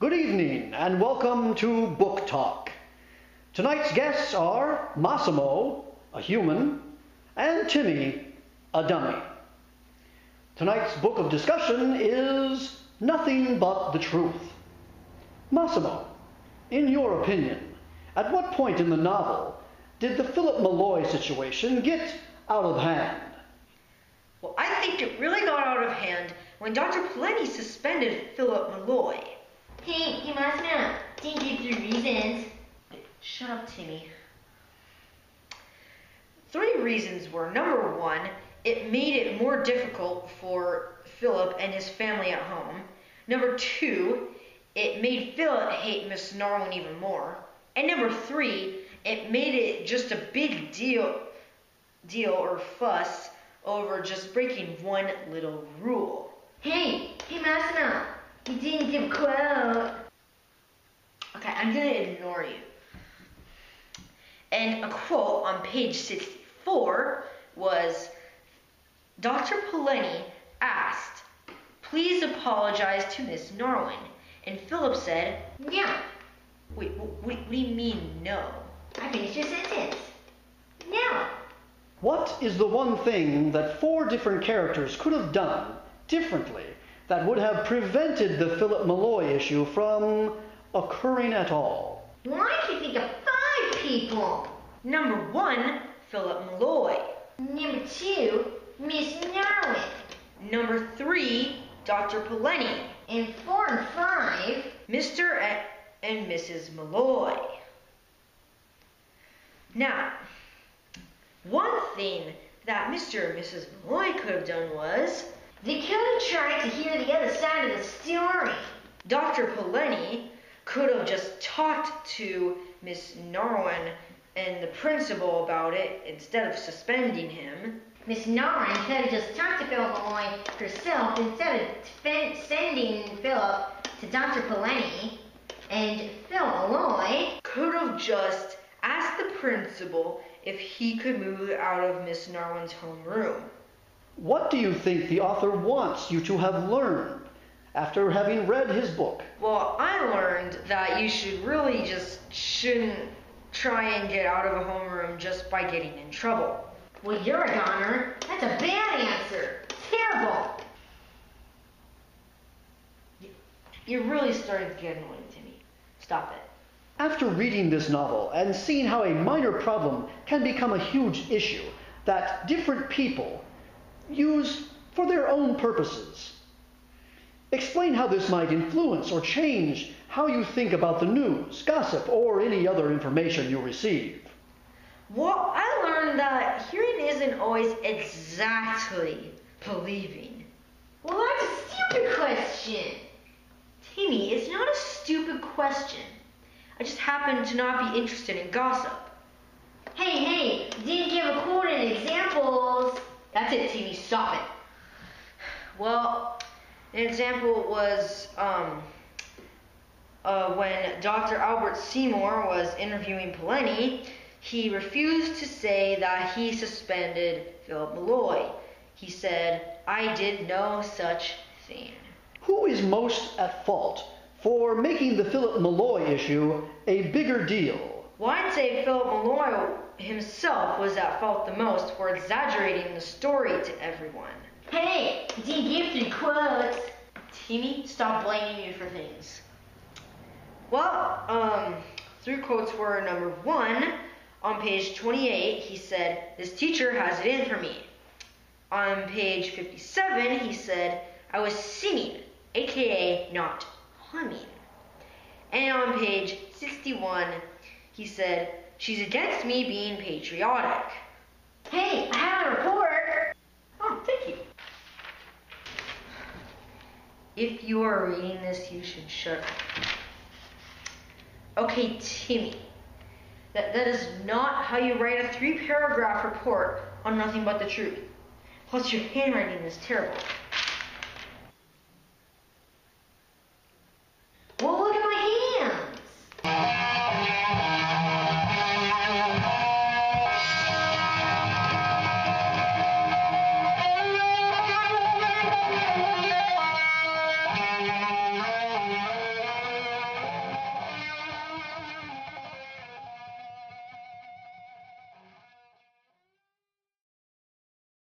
Good evening and welcome to Book Talk. Tonight's guests are Massimo, a human, and Timmy, a dummy. Tonight's book of discussion is Nothing But the Truth. Massimo, in your opinion, at what point in the novel did the Philip Malloy situation get out of hand? Well, I think it really got out of hand when Dr. Poleni suspended Philip Malloy. Hey, Massimo, didn't give the reasons. Shut up, Timmy. 3 reasons were, number 1, it made it more difficult for Philip and his family at home. Number 2, it made Philip hate Miss Narwin even more. And number 3, it made it just a big deal or fuss over just breaking one little rule. Hey, Massimo, you didn't give a quote. Okay, I'm gonna ignore you. And a quote on page 64 was, Dr. Poleni asked, "Please apologize to Miss Narwin." And Philip said, No. Wait, what do you mean, no? I finished your sentence. No. What is the one thing that 4 different characters could have done differently that would have prevented the Philip Malloy issue from occurring at all? Well, I can think of 5 people. Number 1, Philip Malloy. Number 2, Miss Narwin. Number 3, Dr. Poleni. And 4 and 5, Mr. and Mrs. Malloy. Now, one thing that Mr. and Mrs. Malloy could have done was, they could have tried to hear the other side of the story. Dr. Poleni could have just talked to Miss Narwin and the principal about it instead of suspending him. Miss Narwin could have just talked to Philip Malloy herself instead of sending Philip to Dr. Poleni. And Philip Malloy could have just asked the principal if he could move out of Miss Narwin's homeroom. What do you think the author wants you to have learned after having read his book? Well, I learned that you shouldn't try and get out of a homeroom just by getting in trouble. Well, you're a goner. That's a bad answer. Terrible. You're really starting to get annoying, Timmy. Stop it. After reading this novel and seeing how a minor problem can become a huge issue that different people use for their own purposes, explain how this might influence or change how you think about the news, gossip, or any other information you receive. Well, I learned that hearing isn't always exactly believing. Well, that's a stupid question. Timmy, it's not a stupid question. I just happen to not be interested in gossip. Hey, didn't give a quote and examples. That's it, Timmy, stop it. Well, an example was when Dr. Albert Seymour was interviewing Poleni, he refused to say that he suspended Philip Malloy. He said, "I did no such thing." Who is most at fault for making the Philip Malloy issue a bigger deal? Well, I'd say Philip Malloy himself was at fault the most for exaggerating the story to everyone. Hey, didn't give 3 quotes. Timmy, stop blaming me for things. Well, 3 quotes were, number 1, on page 28, he said, "This teacher has it in for me." On page 57, he said, "I was singing, aka not humming." And on page 61, he said, "She's against me being patriotic." Hey, I have a report. Oh, thank you. If you are reading this, you should shut up. Okay, Timmy, that is not how you write a 3-paragraph report on Nothing But the Truth. Plus, your handwriting is terrible. Well, look at my hands.